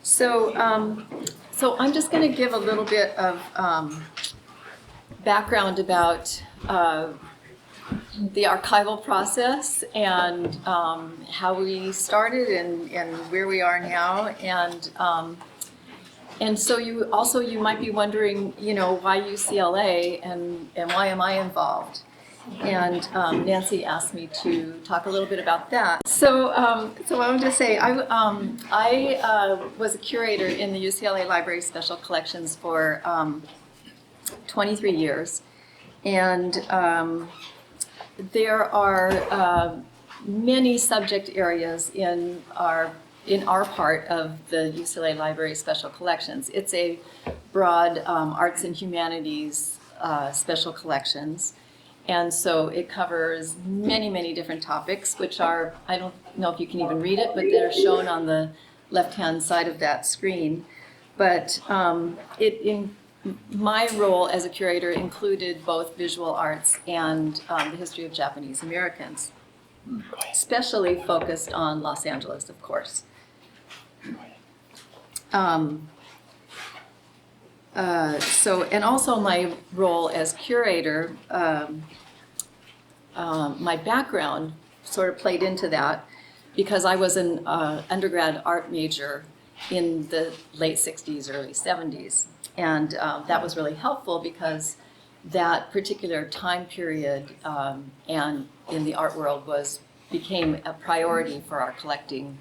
So I'm just going to give a little bit of background about the archival process and how we started and where we are now. And so you might be wondering, why UCLA and why am I involved? And Nancy asked me to talk a little bit about that. So I wanted to say I was a curator in the UCLA Library Special Collections for 23 years, and there are many subject areas in our part of the UCLA Library Special Collections. It's a broad arts and humanities special collections. And so it covers many, many different topics, which are, I don't know if you can even read it, but they're shown on the left-hand side of that screen. But my role as a curator included both visual arts and the history of Japanese Americans, especially focused on Los Angeles, of course. And also my role as curator, my background sort of played into that because I was an undergrad art major in the late 60s, early 70s. And that was really helpful because that particular time period and in the art world became a priority for our collecting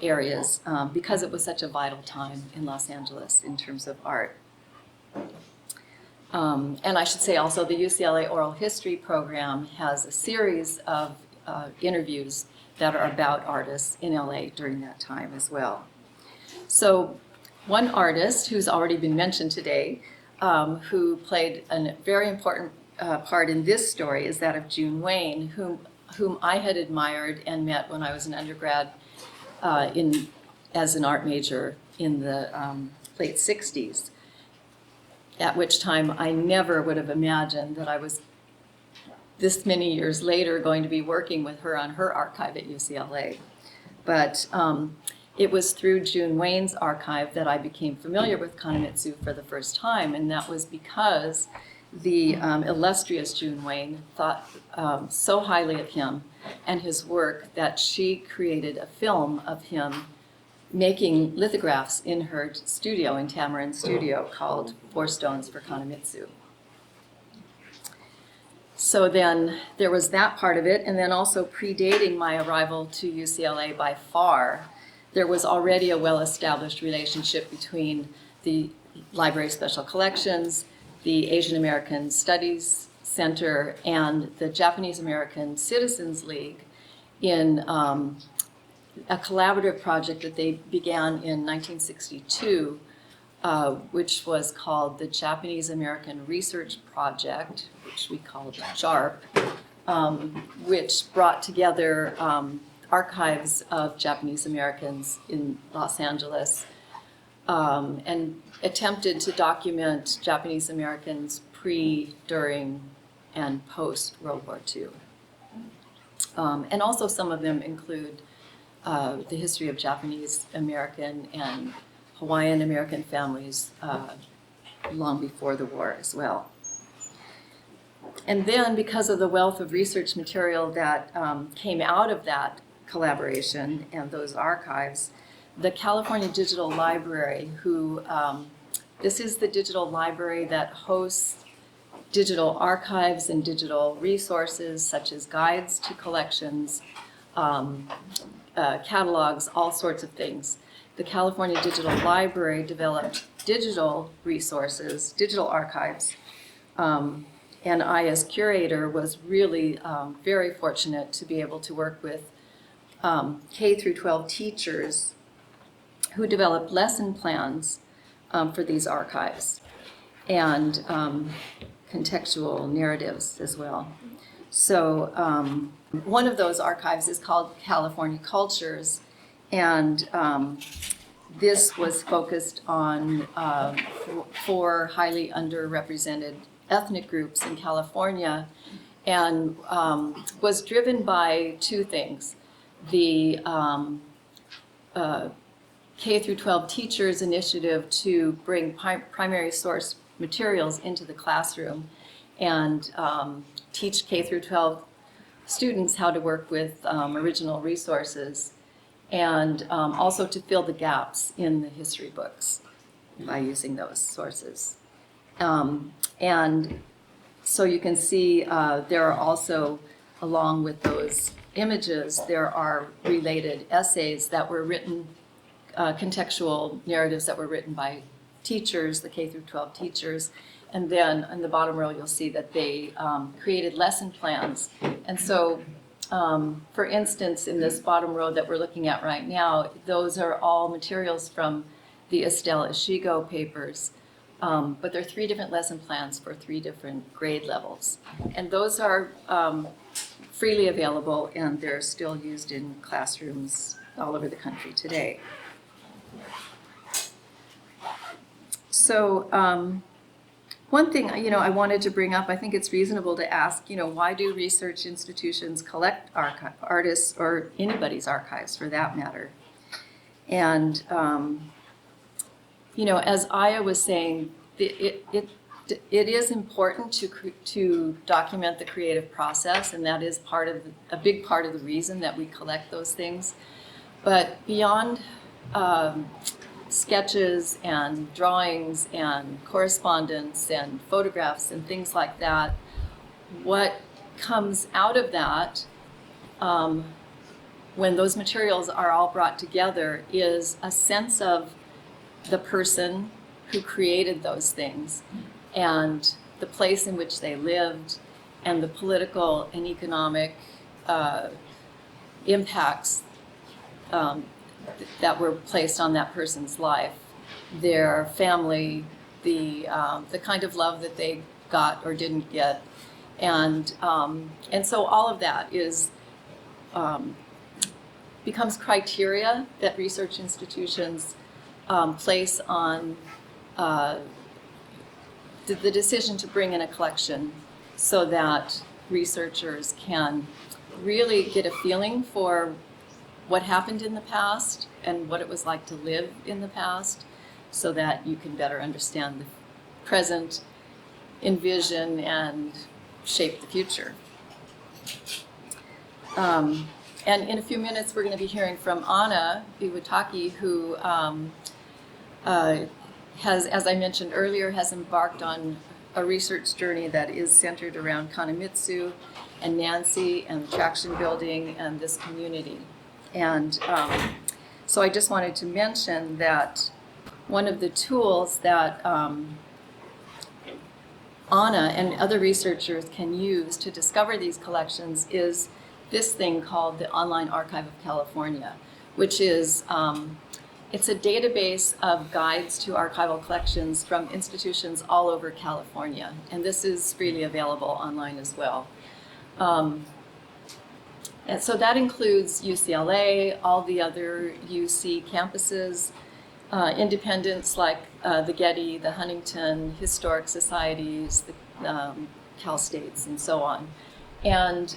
areas because it was such a vital time in Los Angeles in terms of art. And I should say also the UCLA Oral History program has a series of interviews that are about artists in LA during that time as well. So one artist who's already been mentioned today, who played a very important part in this story is that of June Wayne, whom I had admired and met when I was an undergrad as an art major in the late 60s. At which time I never would have imagined that I was this many years later going to be working with her on her archive at UCLA. But it was through June Wayne's archive that I became familiar with Kanemitsu for the first time, and that was because the illustrious June Wayne thought so highly of him and his work that she created a film of him making lithographs in her studio, in Tamarind Studio, called Four Stones for Kanemitsu. So then there was that part of it, and then also predating my arrival to UCLA by far, there was already a well-established relationship between the Library Special Collections, the Asian American Studies Center, and the Japanese American Citizens League in a collaborative project that they began in 1962, which was called the Japanese American Research Project, which we called C.A.R.E, which brought together archives of Japanese Americans in Los Angeles and attempted to document Japanese Americans pre, during, and post World War II. And also some of them include the history of Japanese American and Hawaiian American families long before the war as well. And then because of the wealth of research material that came out of that collaboration and those archives, the California Digital Library, this is the digital library that hosts digital archives and digital resources such as guides to collections, catalogs, all sorts of things. The California Digital Library developed digital resources, digital archives, and I, as curator, was really very fortunate to be able to work with K through 12 teachers who developed lesson plans for these archives and contextual narratives as well. So one of those archives is called California Cultures, and this was focused on 4 highly underrepresented ethnic groups in California, and was driven by 2 things. The K through 12 teachers' initiative to bring primary source materials into the classroom and teach K through 12 students how to work with original resources, and also to fill the gaps in the history books by using those sources. And so you can see there are also, along with those images, there are related essays that were written, contextual narratives that were written by teachers, the K through 12 teachers. And then in the bottom row, you'll see that they created lesson plans. And so, for instance, in this bottom row that we're looking at right now, those are all materials from the Estelle Ishigo papers. But there are 3 different lesson plans for 3 different grade levels. And those are freely available, and they're still used in classrooms all over the country today. So one thing, I wanted to bring up, I think it's reasonable to ask, why do research institutions collect artists or anybody's archives for that matter? And, as Aya was saying, it is important to document the creative process, and that is a big part of the reason that we collect those things. But beyond sketches and drawings and correspondence and photographs and things like that, what comes out of that when those materials are all brought together is a sense of the person who created those things and the place in which they lived and the political and economic impacts that were placed on that person's life, their family, the kind of love that they got or didn't get, and so all of that is becomes criteria that research institutions place on the decision to bring in a collection, so that researchers can really get a feeling for what happened in the past and what it was like to live in the past, so that you can better understand the present, envision, and shape the future. And in a few minutes, we're going to be hearing from Anna Iwataki, who has, as I mentioned earlier, has embarked on a research journey that is centered around Kanemitsu and Nancy and traction building and this community. And so I just wanted to mention that one of the tools that Anna and other researchers can use to discover these collections is this thing called the Online Archive of California, which is it's a database of guides to archival collections from institutions all over California, and this is freely available online as well. And so that includes UCLA, all the other UC campuses, independents like the Getty, the Huntington, historic societies, the Cal States, and so on. And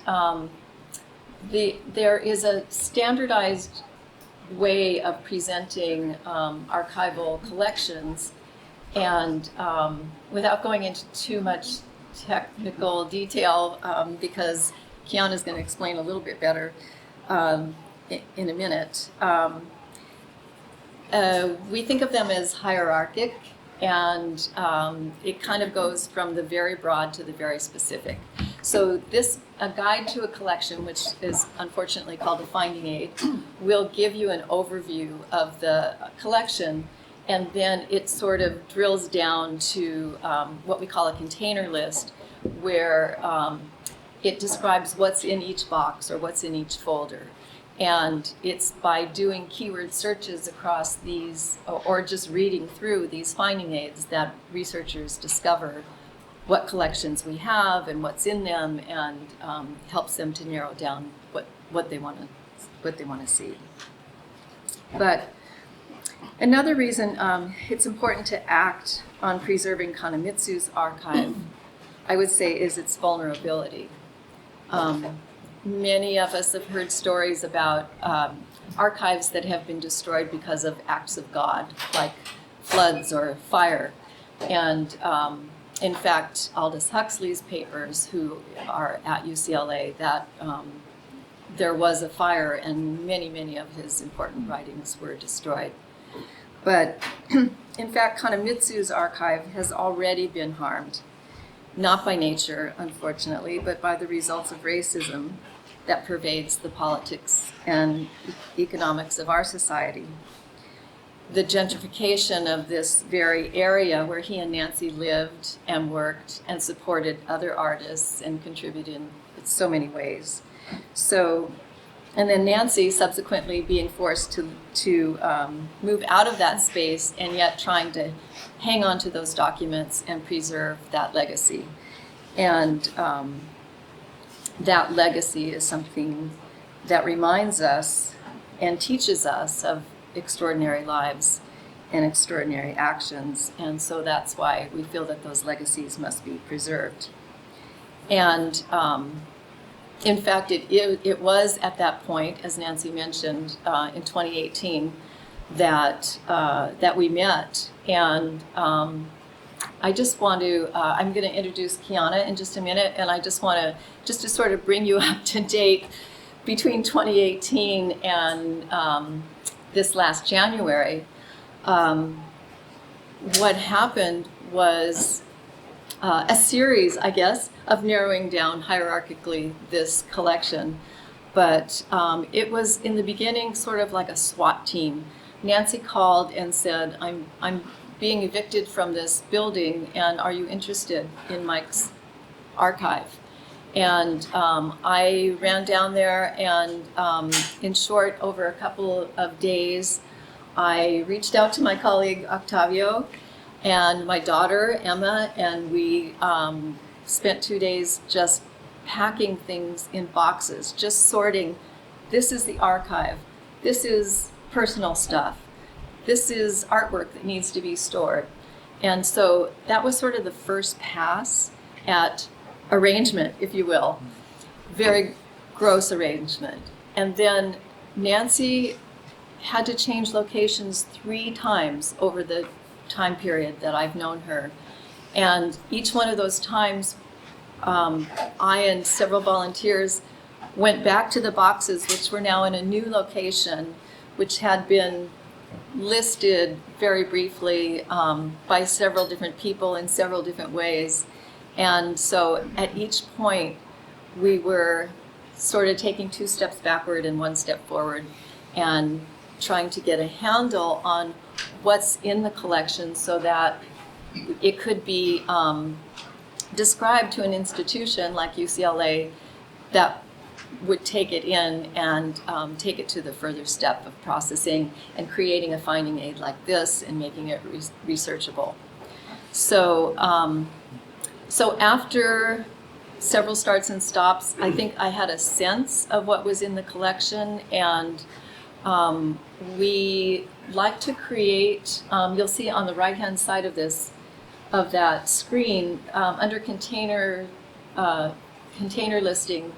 there is a standardized way of presenting archival collections, and without going into too much technical detail, because Kiana's going to explain a little bit better in a minute. We think of them as hierarchic, and it kind of goes from the very broad to the very specific. So a guide to a collection, which is unfortunately called a finding aid, will give you an overview of the collection, and then it sort of drills down to what we call a container list, where it describes what's in each box or what's in each folder. And it's by doing keyword searches across these, or just reading through these finding aids, that researchers discover what collections we have and what's in them, and helps them to narrow down what they want to see. But another reason it's important to act on preserving Kanemitsu's archive, I would say, is its vulnerability. Many of us have heard stories about archives that have been destroyed because of acts of God, like floods or fire. And in fact, Aldous Huxley's papers, who are at UCLA, that there was a fire and many of his important writings were destroyed. But in fact, Kanemitsu's archive has already been harmed, not by nature, unfortunately, but by the results of racism that pervades the politics and economics of our society. The gentrification of this very area where he and Nancy lived and worked and supported other artists and contributed in so many ways. So, and then Nancy subsequently being forced to move out of that space and yet trying to hang on to those documents and preserve that legacy. And that legacy is something that reminds us and teaches us of extraordinary lives and extraordinary actions. And so that's why we feel that those legacies must be preserved. And in fact, it was at that point, as Nancy mentioned, in 2018, that we met. And I just want to, I'm going to introduce Kiana in just a minute, and I just want to sort of bring you up to date between 2018 and this last January. What happened was a series, I guess, of narrowing down hierarchically this collection. But it was in the beginning sort of like a SWAT team. Nancy called and said, I'm being evicted from this building, and are you interested in Mike's archive? And I ran down there, and in short, over a couple of days, I reached out to my colleague Octavio and my daughter Emma, and we spent 2 days just packing things in boxes, just sorting. This is the archive. This is personal stuff. This is artwork that needs to be stored. And so that was sort of the first pass at arrangement, if you will. Very gross arrangement. And then Nancy had to change locations 3 times over the time period that I've known her. And each one of those times, I and several volunteers went back to the boxes, which were now in a new location, which had been listed very briefly by several different people in several different ways. And so at each point, we were sort of taking 2 steps backward and 1 step forward and trying to get a handle on what's in the collection so that it could be described to an institution like UCLA that would take it in and take it to the further step of processing and creating a finding aid like this and making it researchable. So, so after several starts and stops, I think I had a sense of what was in the collection, and we like to create, you'll see on the right-hand side of that screen, under container listing,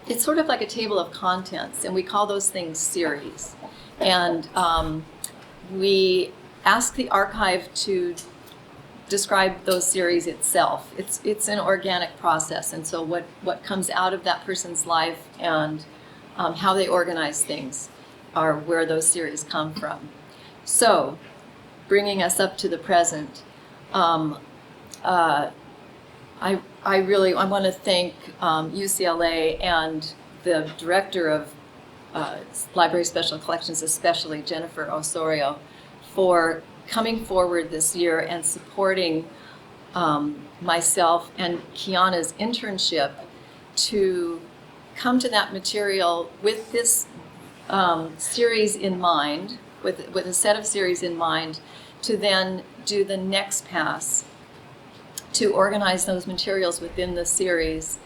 it's sort of like a table of contents, and we call those things series. And we ask the archive to describe those series itself. It's an organic process, and so what comes out of that person's life and how they organize things are where those series come from. So, bringing us up to the present, I want to thank UCLA and the director of Library Special Collections, especially Jennifer Osorio, for coming forward this year and supporting myself and Kiana's internship to come to that material with this series in mind, with a set of series in mind, to then do the next pass to organize those materials within the series.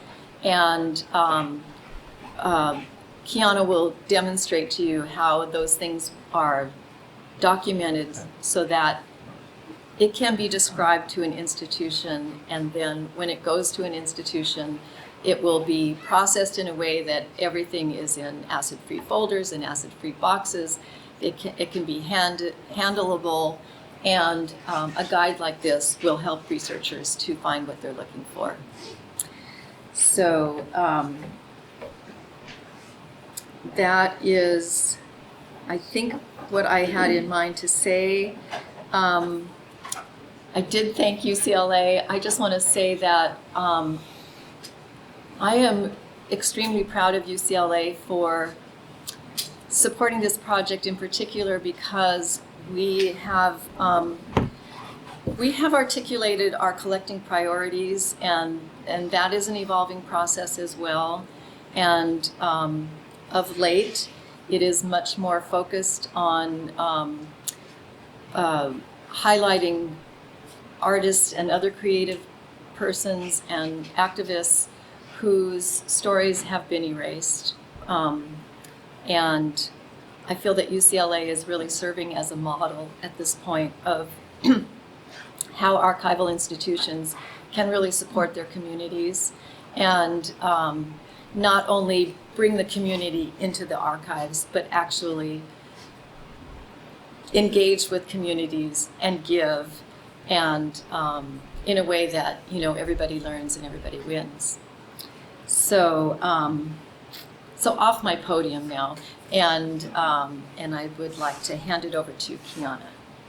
And Kiana will demonstrate to you how those things are documented so that it can be described to an institution, and then when it goes to an institution, It will be processed in a way that everything is in acid-free folders and acid-free boxes. It can be handleable, and a guide like this will help researchers to find what they're looking for. So that is, I think, what I had in mind to say. I did thank UCLA. I just want to say that I am extremely proud of UCLA for supporting this project in particular, because we have articulated our collecting priorities, and that is an evolving process as well. And of late, it is much more focused on highlighting artists and other creative persons and activists whose stories have been erased. And I feel that UCLA is really serving as a model at this point of how archival institutions can really support their communities and not only bring the community into the archives, but actually engage with communities and give, and in a way that, you know, everybody learns and everybody wins. So, so off my podium now, and I would like to hand it over to Kiana.